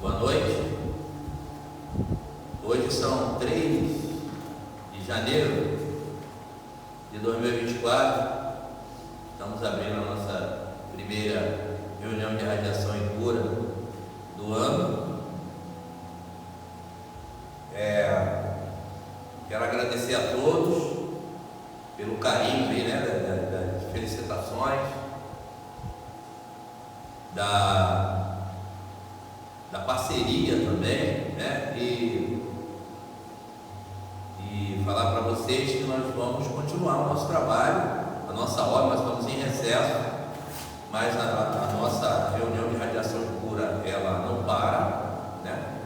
Boa noite. Hoje são 3 de janeiro de 2024. Estamos abrindo a nossa primeira reunião de radiação e cura do ano. Quero agradecer a todos pelo carinho aí, das felicitações, da parceria também, né? E falar para vocês que nós vamos continuar o nosso trabalho, a nossa obra. Nós estamos em recesso, mas a nossa reunião de radiação e cura, ela não para, né?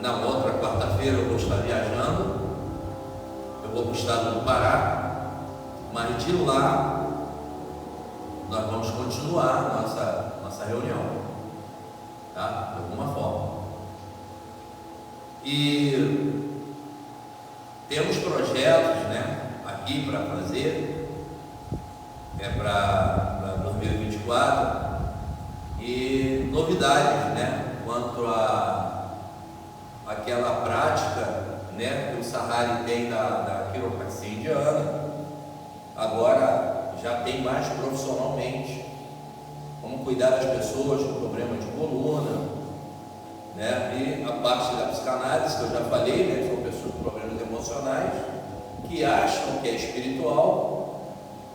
Na outra quarta-feira eu vou estar viajando, eu vou para o estado do Pará, mas de lá nós vamos continuar a nossa reunião, tá? De alguma forma. E temos projetos, né, aqui para fazer, para 2024, e novidades, né, quanto àquela prática, né, que o Sahari tem da quiropraxia indiana. Agora já tem mais profissionalmente como cuidar das pessoas com problema de coluna, né? E a parte da psicanálise, que eu já falei, né, que são pessoas com problemas emocionais que acham que é espiritual,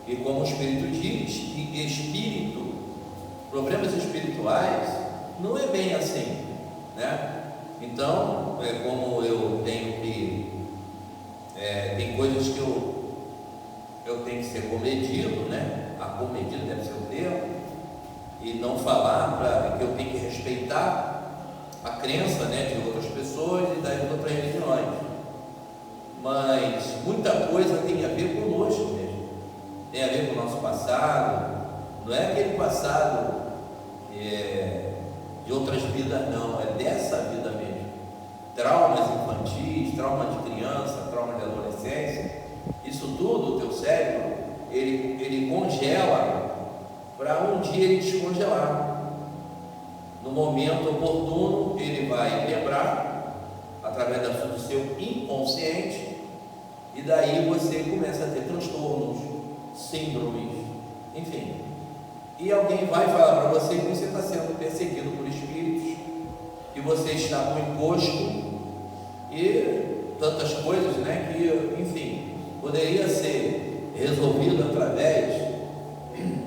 e como o Espírito diz, que problemas espirituais não é bem assim, né? Então, como eu tenho que tem coisas que eu tenho que ser comedido, né? Acomedido deve ser o termo, e não falar que eu tenho que respeitar a crença, né, de outras pessoas e das outras religiões. Mas muita coisa tem a ver conosco mesmo, tem a ver com o nosso passado. Não é aquele passado de outras vidas, não, é dessa vida mesmo. Traumas infantis, trauma de criança, trauma de adolescência, isso tudo o teu cérebro, ele congela para um dia ele descongelar. No momento oportuno, ele vai quebrar através do seu inconsciente, e daí você começa a ter transtornos, síndromes, enfim. E alguém vai falar para você que você está sendo perseguido por espíritos, que você está com encosto e tantas coisas, né, que, enfim, poderia ser resolvido através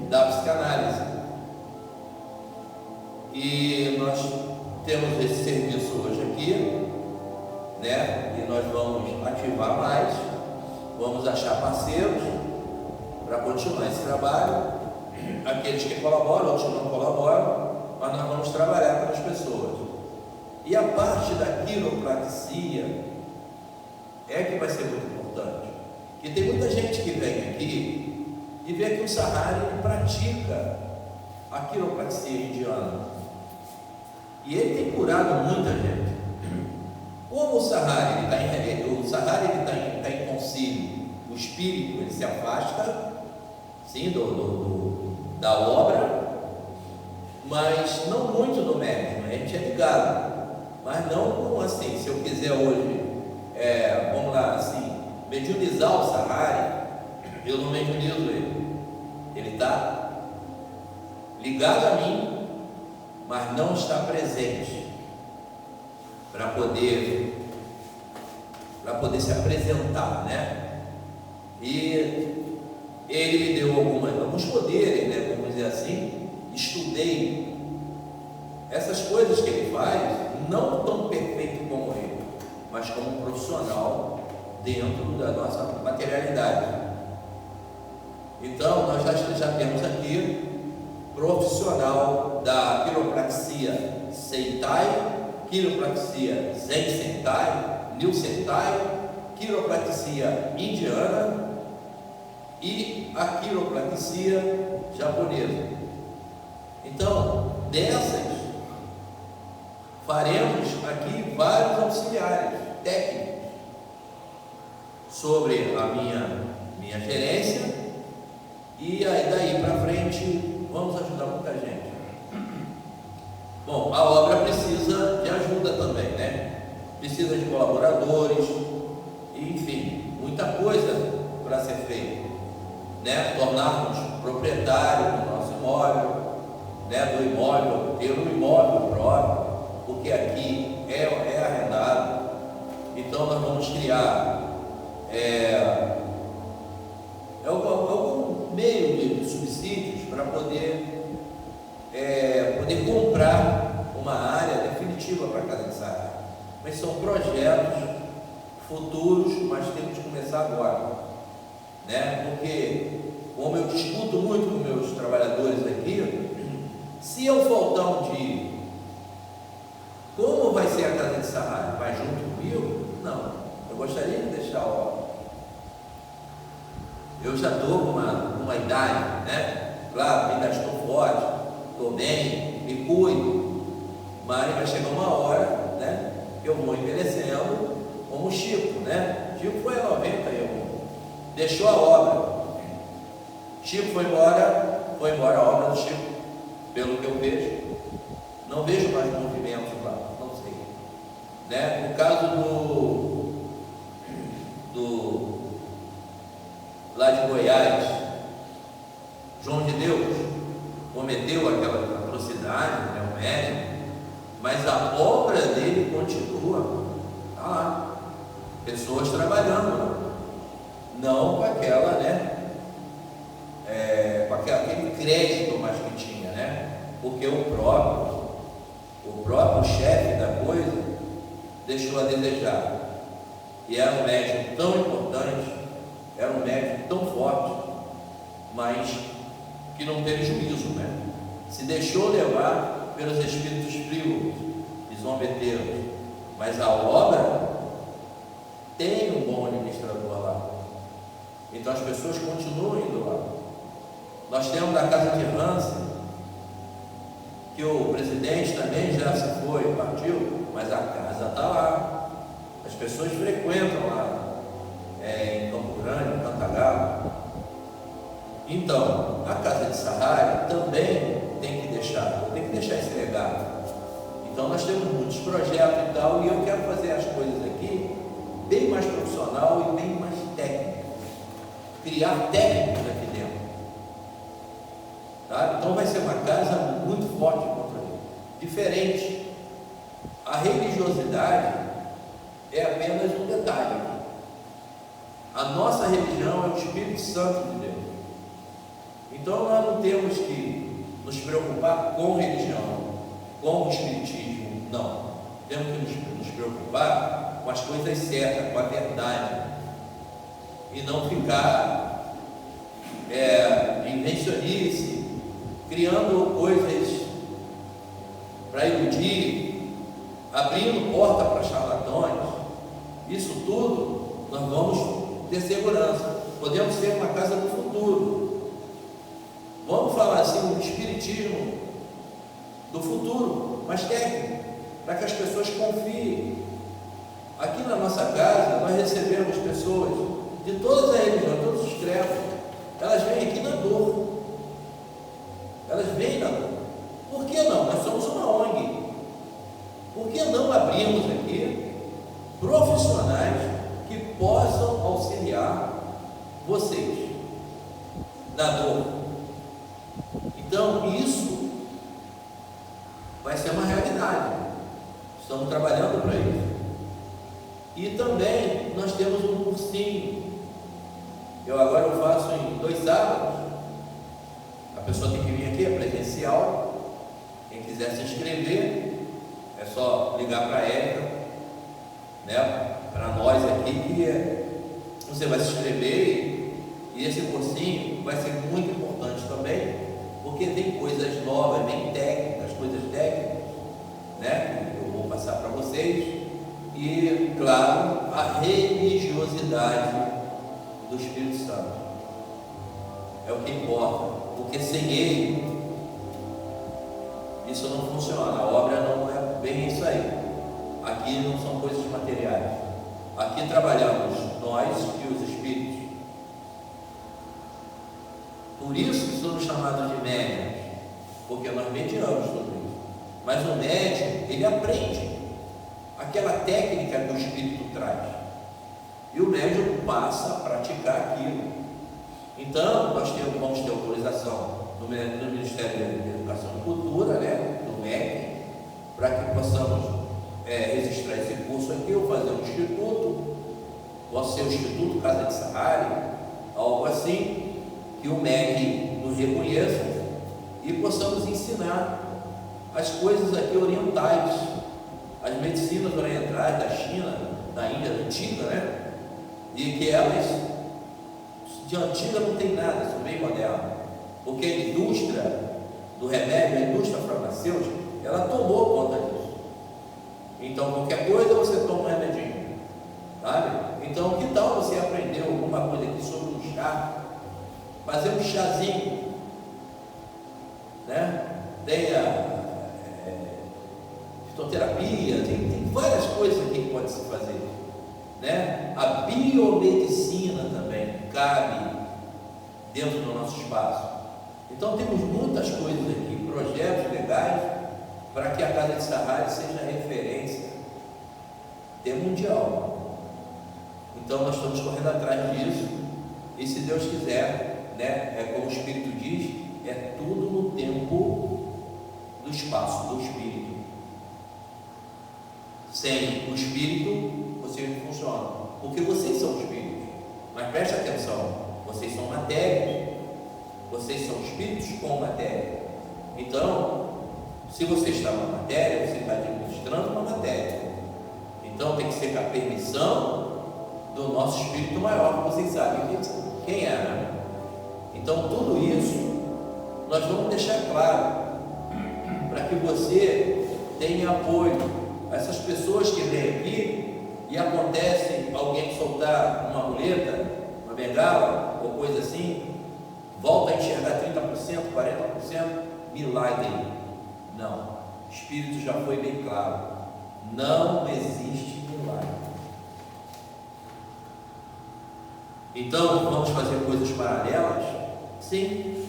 da psicanálise. E nós temos esse serviço hoje aqui, né? E nós vamos ativar mais, vamos achar parceiros para continuar esse trabalho. Aqueles que colaboram, outros não colaboram, mas nós vamos trabalhar para as pessoas. E a parte da quiropraxia é que vai ser muito importante, porque tem muita gente que vem aqui e vê que o Sahari pratica a quiropraxia indiana, e ele tem curado muita gente. Como o Sahari está em concílio, o espírito ele se afasta, sim, da obra, mas não muito do médium. A gente é ligado, mas não como assim. Se eu quiser hoje, vamos lá, assim, mediunizar o Sahari, eu não mediunizo ele. Ele está ligado a mim, mas não está presente para poder se apresentar, né? E ele me deu alguns poderes, né? Vamos dizer assim. Estudei essas coisas que ele faz, não tão perfeito como ele, mas como um profissional dentro da nossa materialidade. Então nós já temos aqui profissional da quiropraxia Sentai, quiropraxia Zen Sentai, New Sentai, quiropraxia indiana e a quiropraxia japonesa. Então, dessas, faremos aqui vários auxiliares técnicos sobre a minha gerência, e aí daí para frente vamos ajudar muita gente. Bom, a obra precisa de ajuda também, né? Precisa de colaboradores, enfim, muita coisa para ser feita, né? Tornarmos proprietários do nosso imóvel, né? Do imóvel, ter um imóvel próprio, porque aqui é arrendado. Então nós vamos criar algum meio de subsídios para poder comprar uma área definitiva para a Casa de Sarralho. Mas são projetos futuros, mas temos que começar agora, né? Porque, como eu discuto muito com meus trabalhadores aqui, se eu faltar um dia, como vai ser a Casa de Sarralho? Vai junto comigo? Não, eu gostaria de deixar a obra. Eu já estou com uma idade, né? Claro, ainda estou forte, estou bem, me cuido, mas vai chegar uma hora, né? Eu vou envelhecendo, como o Chico, né? Chico foi a 90 deixou a obra. Chico foi embora a obra do Chico, pelo que eu vejo. Não vejo mais movimentos lá, não sei, né? No caso lá de Goiás, João de Deus cometeu aquela atrocidade, né, o médico, mas a obra dele continua, está lá, pessoas trabalhando, não com aquela, né, com aquele crédito mais que tinha, né, porque o próprio chefe da coisa deixou a desejar, e era um médico tão importante, era um médico tão forte, mas que não teve juízo, né? Se deixou levar pelos espíritos frívolos e zombeteiros, mas a obra tem um bom administrador lá, então as pessoas continuam indo lá. Nós temos a Casa de Hansen, que o presidente também já se foi, partiu, mas a casa está lá, as pessoas frequentam lá, em Campo Grande, em Cantagalo. Então, a Casa de Sarralho também tem que deixar esse legado. Então nós temos muitos projetos e tal, e eu quero fazer as coisas aqui bem mais profissional e bem mais técnico, criar técnicos aqui dentro, tá? Então vai ser uma casa muito forte contra ele, diferente. A religiosidade é apenas um detalhe. A nossa religião é o Espírito Santo de Deus. Então nós não temos que nos preocupar com religião, com o espiritismo, não. Temos que nos preocupar com as coisas certas, com a verdade, e não ficar invencionice, criando coisas para iludir, abrindo porta para charlatões. Isso tudo nós vamos ter segurança. Podemos ser uma casa do futuro. Vamos falar assim, um espiritismo do futuro, mas técnico, para que as pessoas confiem. Aqui na nossa casa nós recebemos pessoas de todas as religiões, todos os credos. Elas vêm aqui na dor. Elas vêm na dor. Por que não? Nós somos uma ONG. Por que não abrirmos aqui profissionais que possam auxiliar vocês na dor? Então isso vai ser uma realidade. Estamos trabalhando para isso. E também nós temos um cursinho. Eu agora faço em 2 sábados. A pessoa tem que vir aqui, é presencial. Quem quiser se inscrever, é só ligar para a Érica, né? Para nós aqui, que você vai se inscrever, e esse cursinho vai ser muito importante também, porque tem coisas novas, bem técnicas, coisas técnicas, né? Que eu vou passar para vocês. E, claro, a religiosidade do Espírito Santo é o que importa, porque sem ele isso não funciona. A obra não é bem isso aí. Aqui não são coisas materiais. Aqui trabalhamos nós e os espíritos. Por isso que somos chamados de médiuns, porque nós mediamos tudo isso. Mas o médium, ele aprende aquela técnica que o Espírito traz. E o médium passa a praticar aquilo. Então, nós vamos ter autorização do Ministério da Educação e Cultura, né, do MEC, para que possamos registrar esse curso aqui, ou fazer um instituto, pode ser o Instituto Casa de Sahari, algo assim, que o MEC nos reconheça e possamos ensinar as coisas aqui orientais, as medicinas orientais da China, da Índia antiga, né? E que elas, de antiga não tem nada, são bem modernas, porque a indústria do remédio, a indústria farmacêutica, ela tomou conta disso. Então, qualquer coisa você toma um remedinho, sabe? Então, que tal você aprender alguma coisa aqui sobre um chá, fazer um chazinho, né? Tem a fitoterapia, tem várias coisas aqui que pode se fazer, né? A biomedicina também cabe dentro do nosso espaço. Então temos muitas coisas aqui, projetos legais para que a Casa de Sahari seja referência até mundial. Então nós estamos correndo atrás disso, e se Deus quiser, né, como o Espírito diz, é tudo no tempo do espaço, do Espírito. Sem o Espírito, vocês não funcionam, porque vocês são Espíritos. Mas preste atenção, vocês são matéria, vocês são Espíritos com matéria. Então, se você está na matéria, você está administrando uma matéria. Então tem que ser com a permissão do nosso Espírito maior, que vocês sabem quem é, né? Então tudo isso nós vamos deixar claro, para que você tenha apoio. Essas pessoas que vêm aqui e acontece alguém soltar uma muleta, uma bengala ou coisa assim, volta a enxergar 30%, 40%, milagre. Não, o Espírito já foi bem claro, não existe milagre. Então, vamos fazer coisas paralelas? Sim,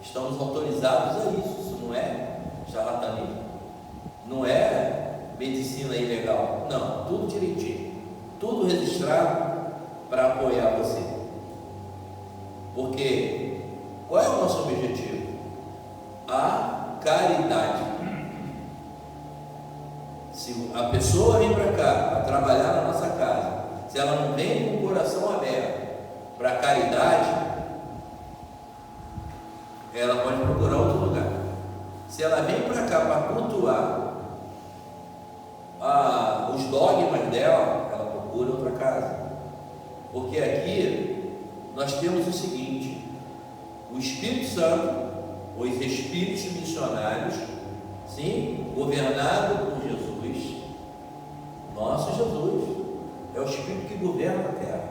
estamos autorizados a isso. Isso não é charlatanismo, não é medicina ilegal, não, tudo direitinho, tudo registrado para apoiar você. Porque qual é o nosso objetivo? A caridade. Se a pessoa vem para cá para trabalhar na nossa casa, se ela não vem com o coração aberto para a caridade, ela pode procurar outro lugar. Se ela vem para cá para cultuar os dogmas dela, ela procura outra casa. Porque aqui nós temos o seguinte: o Espírito Santo, os Espíritos missionários, sim, governado por Jesus, nosso Jesus, é o Espírito que governa a terra.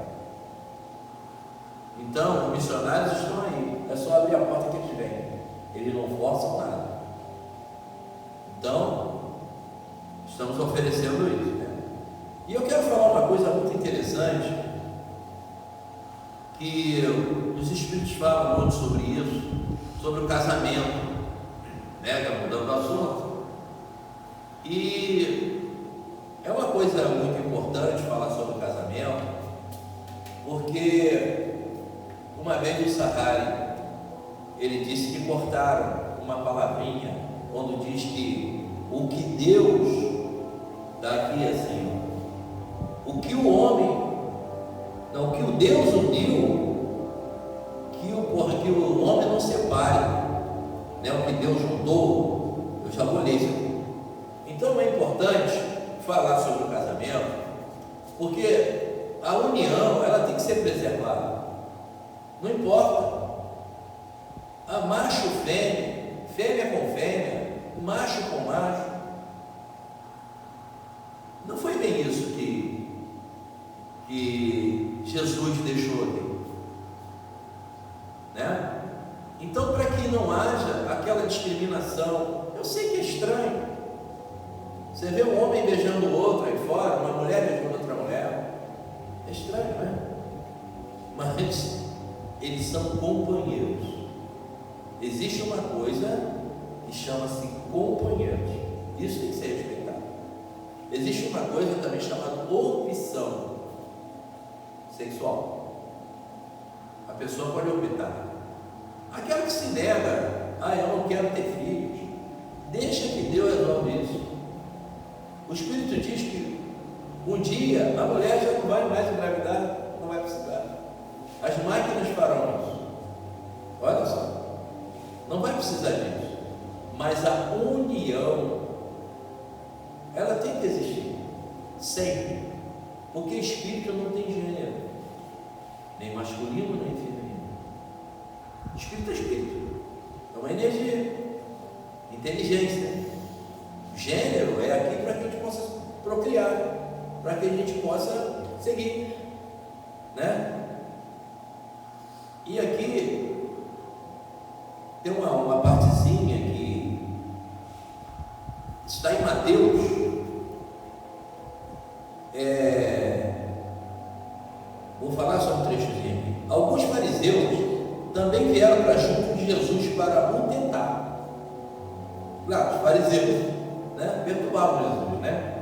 Então, os missionários estão aí, é só abrir a porta que eles vêm, eles não forçam nada. Então, estamos oferecendo isso, né? E eu quero falar uma coisa muito interessante, que os Espíritos falam muito sobre isso, sobre o casamento, né? Mudando o assunto. E é uma coisa muito importante falar sobre o casamento, porque uma vez o Sahari, ele disse que cortaram uma palavrinha, quando diz que o que Deus, daqui assim, o que o homem, não, o que o Deus uniu, que o homem não separe, né? O que Deus juntou, eu já vou ler isso aqui. Então é importante falar sobre o casamento, porque a união, ela tem que ser preservada, não importa, a macho fêmea, fêmea com fêmea, macho com macho. Não foi bem isso que Jesus deixou ali, né? Então, para que não haja aquela discriminação, eu sei que é estranho, você vê um homem beijando o outro aí fora, uma mulher beijando outra mulher, é estranho, né? Mas eles são companheiros. Existe uma coisa que chama-se companheiros, Isso tem que ser respeitado. Existe uma coisa também chamada opção sexual. A pessoa pode optar. Aquela que se nega, eu não quero ter filhos, deixa que Deus resolve isso. O Espírito diz que um dia a mulher já não vai mais engravidar, não vai precisar. As máquinas farão isso. Olha só, não vai precisar disso. Mas a união, ela tem que existir, sempre. Porque espírito não tem gênero, nem masculino, nem feminino. Espírito é espírito, é uma energia, inteligência. Gênero é aqui para que a gente possa procriar, para que a gente possa seguir, né? E aqui tem uma partezinha que está em Mateus, vou falar só um trechozinho aqui. Alguns fariseus também vieram para junto de Jesus para o tentar. Claro, os fariseus, né, perturbavam Jesus, né?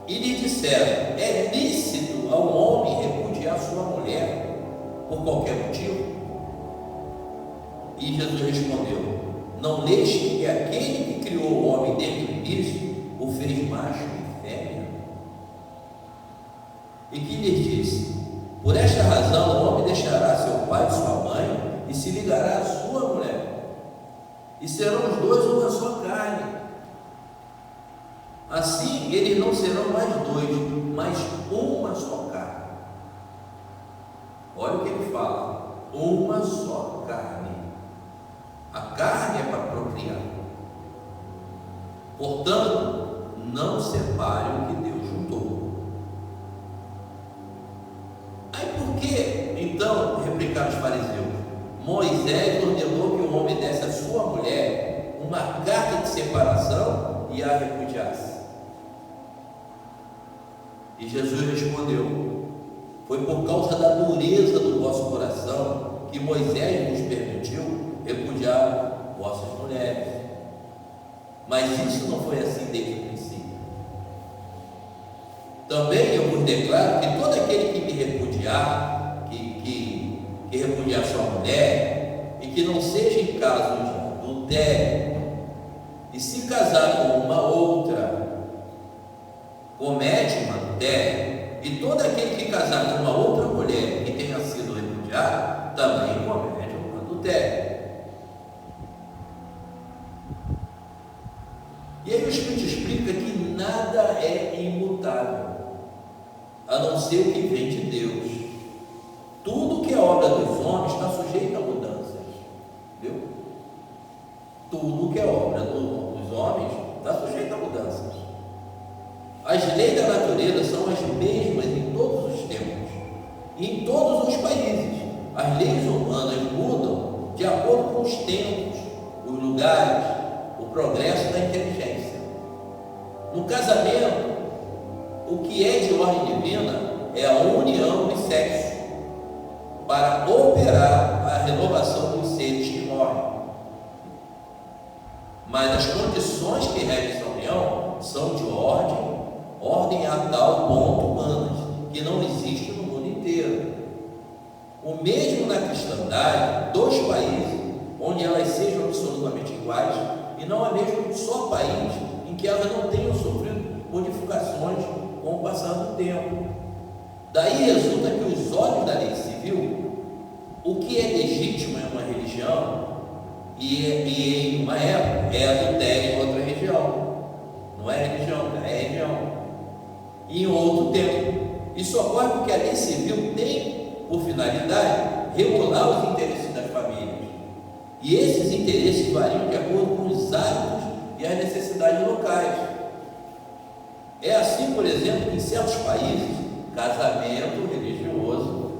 E lhe disseram: é lícito ao homem repudiar sua mulher por qualquer motivo? E Jesus respondeu: não lês que aquele que criou o homem desde o início o fez macho e fêmea? E que lhes disse: por esta razão o homem deixará seu pai e sua mãe e se ligará à sua mulher, e serão os dois uma só carne. Assim eles não serão mais dois, mas uma só carne. Olha o que ele fala: uma só carne. A carne é para procriar. Portanto, não separe o que Deus juntou. Aí por que, então, replicaram os fariseus, Moisés ordenou que o homem desse à sua mulher uma carta de separação e a repudiasse? E Jesus respondeu: foi por causa da dureza do vosso coração que Moisés vos permitiu repudiar vossas mulheres. Mas isso não foi assim desde o princípio. Também eu vos declaro que todo aquele que me repudiar, que repudiar sua mulher, e que não seja em caso de adultério, e se casar com uma outra, comete um adultério. E todo aquele que casar com uma outra mulher que tenha sido repudiado, também comete um adultério. E aí o Espírito explica que nada é imutável, a não ser o que vem de Deus. Tudo que é obra dos homens está sujeito a mudanças, viu? Tudo que é obra dos homens está sujeito a mudanças. As leis da natureza são as mesmas em todos os tempos e em todos os países. As leis humanas mudam de acordo com os tempos, os lugares, o progresso da inteligência. No casamento, o que é de ordem divina é a união dos sexos para operar a renovação dos seres que morrem. Mas as condições que regem essa união são de ordem a tal ponto humanas, que não existe no mundo inteiro. O mesmo na cristandade, dois países onde elas sejam absolutamente iguais, e não há mesmo um só país em que elas não tenham sofrido modificações com o passar do tempo. Daí resulta que os olhos da lei civil, o que é legítimo em uma religião e em uma época é adultério em outra região. Não é religião, é região. E em outro tempo. Isso ocorre porque a lei civil tem por finalidade regular os interesses das famílias. E esses interesses variam de acordo com os hábitos e as necessidades locais. É assim, por exemplo, que em certos países, casamento religioso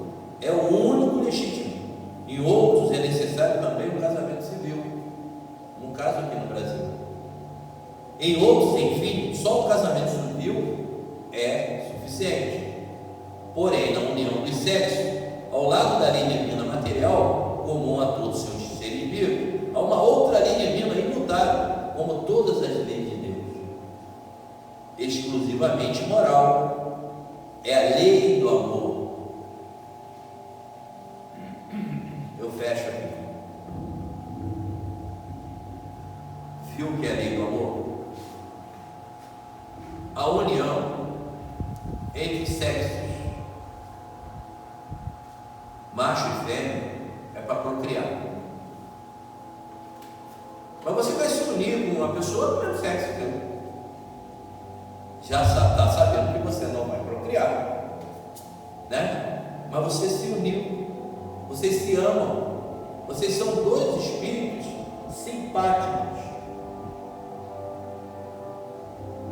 é o único legítimo. Em outros é necessário também o casamento civil. No caso aqui no Brasil. Em outros, enfim, só o casamento civil é suficiente. Porém, na união dos sexos, ao lado da lei divina material, comum a todos os seres vivos, há uma outra lei divina imutável, como todas as leis de exclusivamente moral, é a lei do amor. Eu fecho aqui. Viu o que é a lei do amor? A união entre sexos, macho e fêmea, é para procriar. Mas você vai se unir com uma pessoa do mesmo sexo, viu? Já está sabendo que você não vai procriar, né? Mas você se uniu, vocês se amam, vocês são dois espíritos simpáticos.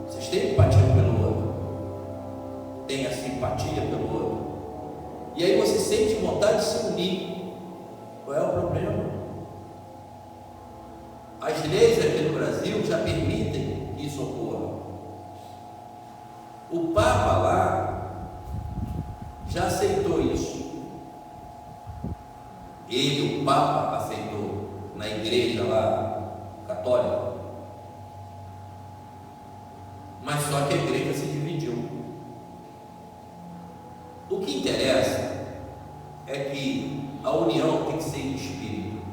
Vocês têm empatia pelo outro, têm a simpatia pelo outro, e aí você sente vontade de se unir. Qual é o problema? As leis aqui no Brasil já permitem que isso ocorra. O Papa lá já aceitou isso. Ele, o Papa, aceitou na igreja lá católica. Mas só que a igreja se dividiu. O que interessa é que a união tem que ser em espírito,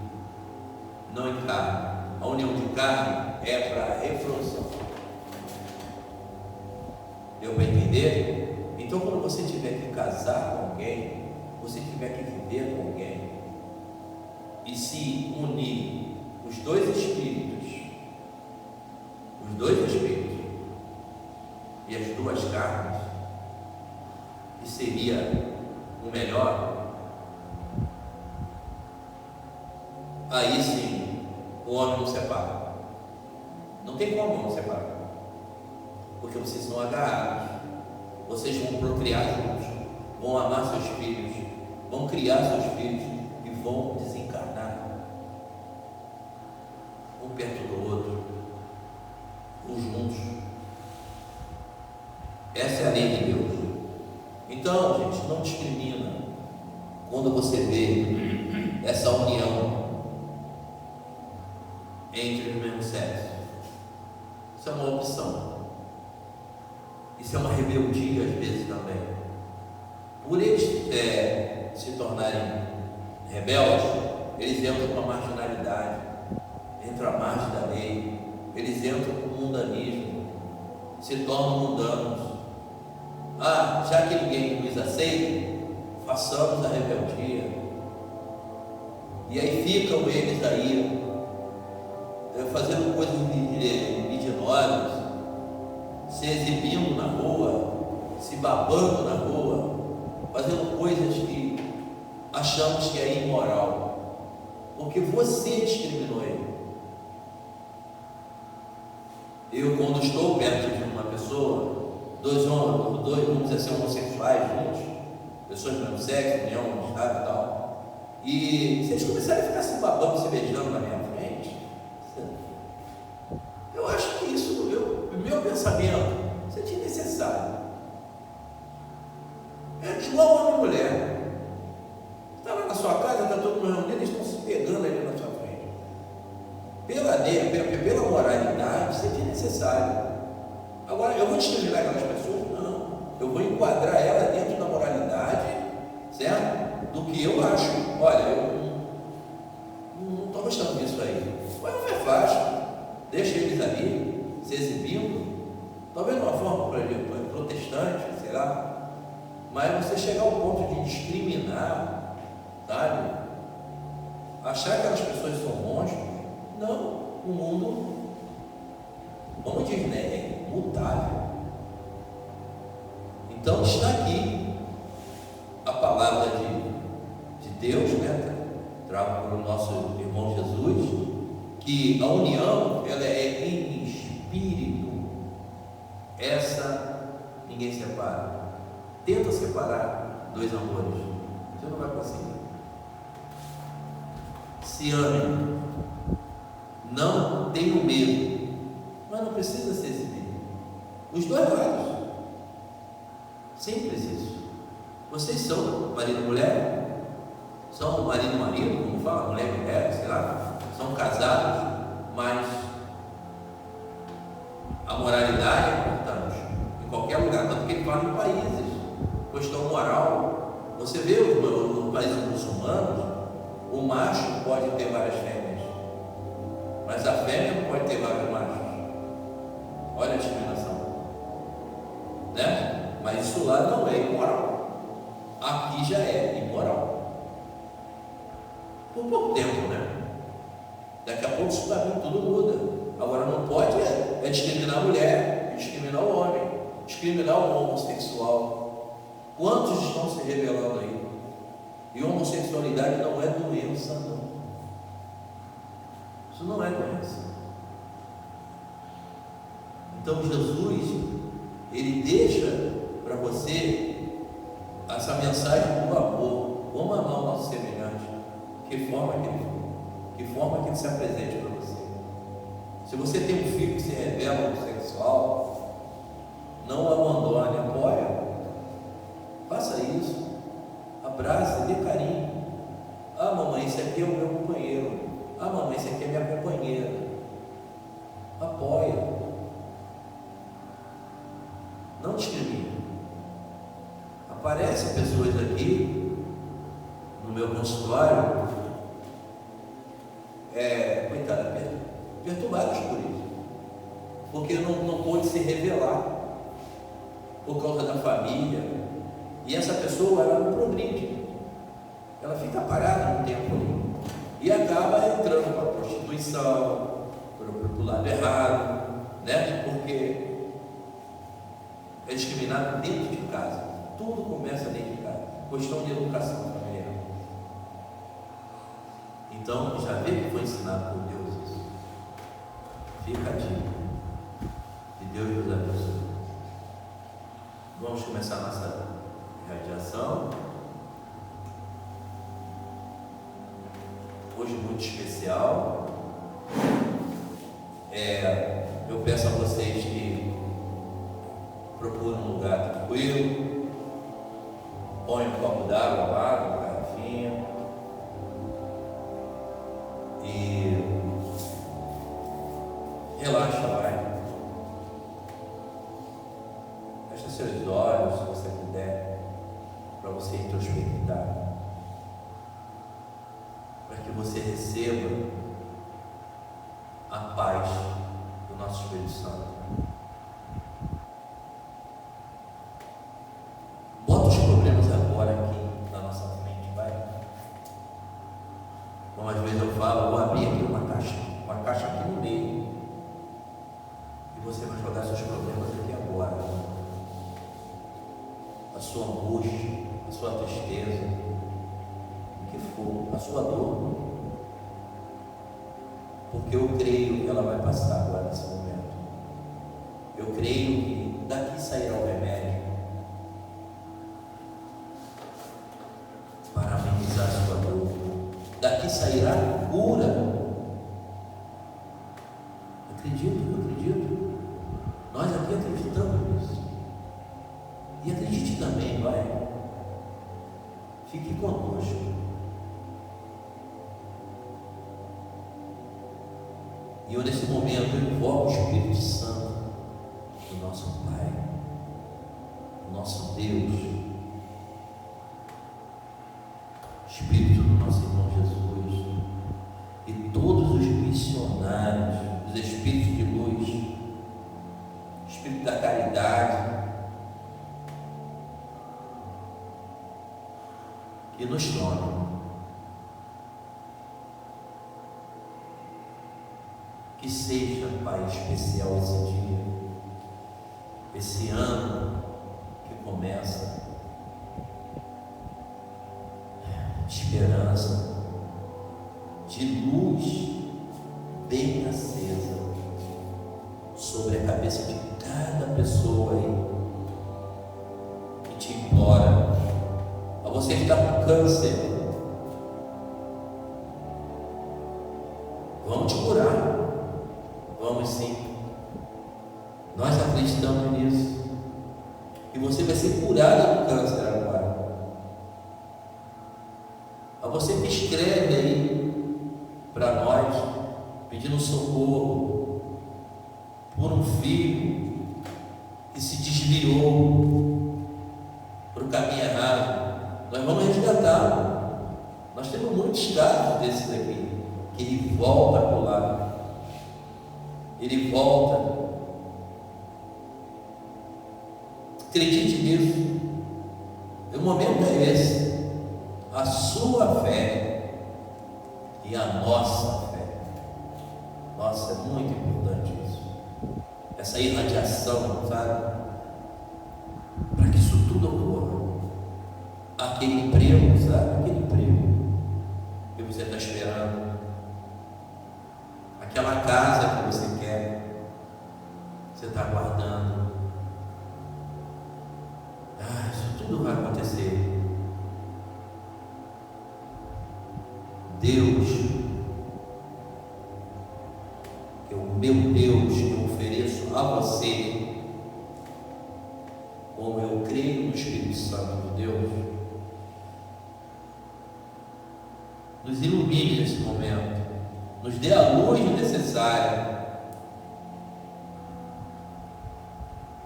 não em carne. A união de carne é para reprodução. Deu para entender? Então, quando você tiver que casar com alguém, você tiver que viver com alguém e se unir os dois espíritos e as duas carnes, que seria o melhor, aí sim o homem não separa. Não tem como não separar, porque vocês são agarrados, vocês vão procriar juntos, vão amar seus filhos, vão criar seus filhos e vão desencarnar um perto do outro, ou juntos. Essa é a lei de Deus. Então, gente, não discrimina quando você vê essa união entre o mesmo sexo. Isso é uma opção. Isso é uma rebeldia às vezes também. Por eles se tornarem rebeldes, eles entram com a marginalidade, entram à margem da lei, eles entram com o mundanismo, se tornam mundanos. Já que ninguém nos aceita, façamos a rebeldia. E aí ficam eles aí fazendo coisas lidinosas, se exibindo na rua, se babando na rua, fazendo coisas que achamos que é imoral, porque você discriminou ele. Eu, quando estou perto de uma pessoa, dois, vamos dizer assim, homossexuais juntos, pessoas do mesmo sexo, união, amistade e tal, e se eles começarem a ficar se babando, se beijando na minha frente, eu acho que isso, meu pensamento, isso é desnecessário. É igual homem e mulher. Está lá na sua casa, está todo mundo reunido, eles estão se pegando ali na sua frente. Pela moralidade, isso é desnecessário. Agora, eu vou discriminar aquelas pessoas? Não. Eu vou enquadrar ela dentro da moralidade, certo? Do que eu acho. Olha, eu não estou gostando disso aí. Mas não é fácil. Deixa eles ali, se exibindo, talvez de uma forma protestante, sei lá, mas você chegar ao ponto de discriminar, sabe? Achar que aquelas pessoas são monstros, não. O mundo, como diz, né, é mutável. Então está aqui a palavra de Deus, né, trago para o nosso irmão Jesus, que a união, ela é em espírito. Essa ninguém separa. Tenta separar dois amores, você não vai conseguir. Se amem, não tenham medo, mas não precisa se exibir. Os dois lados, simples isso. Vocês são marido e mulher, são marido e marido, como fala, mulher e mulher, sei lá, são casados, mas a moralidade é importante. qualquer lugar, tanto que ele fala em países, questão moral. Você vê os países muçulmanos, o macho pode ter várias fêmeas, mas a fêmea não pode ter vários machos. Olha a discriminação, né? Mas isso lá não é imoral, aqui já é imoral, por pouco tempo, né? Daqui a pouco isso tudo muda. Agora não pode discriminar a mulher, discriminar o homem, discriminar o homossexual. Quantos estão se rebelando aí? E homossexualidade não é doença, não. Isso não é doença. Então Jesus, ele deixa para você essa mensagem do amor. Vamos amar o nosso semelhante. Que forma que ele for, que forma que ele se apresente para você. Se você tem um filho que se revela homossexual, não o abandone, apoia. Faça isso. Abraça, dê carinho. Ah, mamãe, esse aqui é o meu companheiro. Ah, mamãe, esse aqui é minha companheira. Apoia. Não discrimine. Aparecem pessoas aqui no meu consultório, coitada, perturbadas por isso, porque não pôde se revelar por causa da família, e essa pessoa ela não progride, ela fica parada no tempo ali e acaba entrando para a prostituição, para o lado errado, né? Porque é discriminado dentro de casa. Tudo começa dentro de casa. Questão de educação familiar. Então, já vê que foi ensinado por Deus isso. Fica a dica. Que Deus nos abençoe. Vamos começar a nossa radiação. Hoje muito especial. Eu peço a vocês que procurem um lugar tranquilo, põe um copo d'água lá, uma garrafinha, e relaxa, vai. Fecha seus olhos, se você puder, para você introspectar, para que você receba a paz do nosso Espírito Santo. Bota os problemas agora aqui na nossa mente, vai. Como às vezes eu falo, vou abrir aqui uma caixa aqui no meio, e você vai jogar seus problemas aqui agora. A sua angústia, a sua tristeza, o que for, a sua dor. Porque eu creio que ela vai passar agora nesse momento. Eu creio que daqui sairá o remédio para amenizar a sua dor. Daqui sairá a cura. Acredito. Nós aqui acreditamos nisso. E acredite também, vai. Fique conosco. E eu nesse momento invoco o Espírito Santo do nosso Pai, do nosso Deus, Espírito do nosso irmão Jesus, e todos os missionários, os Espíritos de luz, Espírito da caridade, que nos tomem. Que seja, Pai, especial esse dia, esse ano que começa, de esperança, de luz bem acesa sobre a cabeça de cada pessoa aí que te implora. A você que está com câncer, vamos te curar. Vamos sim, nós acreditamos nisso, e você vai ser curada do câncer agora. A você que escreve aí para nós, pedindo socorro por um filho que se desviou, aguentado. Nós temos muitos casos desses aqui, que ele volta para o lado. Ele volta. Acredite nisso. O momento é esse. A sua fé e a nossa fé. Nossa, é muito importante isso. Essa irradiação, sabe? Para que isso tudo ocorra. Aquele emprego, sabe? Aquele emprego que você está esperando. Aquela casa que você quer. Você está aguardando. Isso tudo vai acontecer. Deus, que é o meu Deus, que eu ofereço a você, como eu creio no Espírito Santo de Deus, nos ilumine nesse momento, nos dê a luz necessária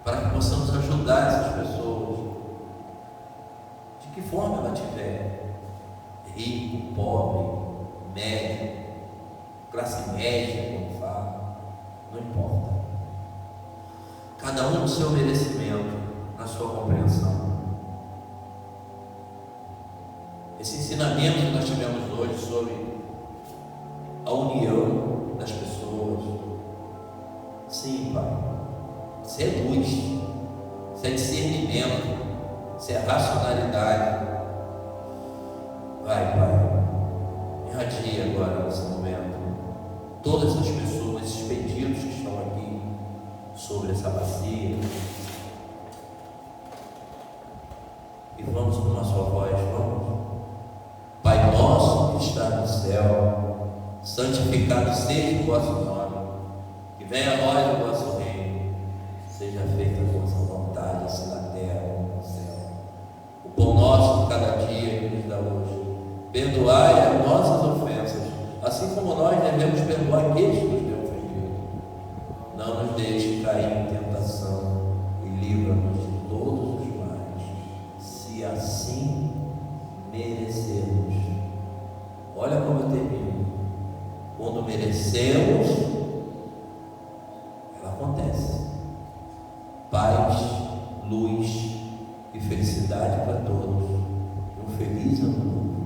para que possamos ajudar essas pessoas, de que forma ela estiver, rico, pobre, médio, classe média, como fala, não importa. Cada um no seu merecimento, na sua compreensão. Esse ensinamento que nós tivemos hoje sobre a união das pessoas. Sim, Pai. Isso é luz, isso é discernimento, isso é racionalidade. Vai, Pai, irradia agora nesse momento todas essas pessoas, esses pedidos que estão aqui sobre essa bacia. E vamos com uma só voz, vamos. Pai nosso que está no céu, santificado seja o vosso nome, que venha a nós o vosso reino, seja feita a vossa vontade, assim na terra como no céu. O pão nosso de cada dia que nos dá hoje, perdoai as nossas ofensas, assim como nós devemos perdoar aqueles que nos têm ofendido. Não nos deixe cair em tentação e livra-nos de todos os males, se assim merecemos. Olha como eu termino. Quando merecemos, ela acontece. Paz, luz e felicidade para todos. Um feliz ano novo.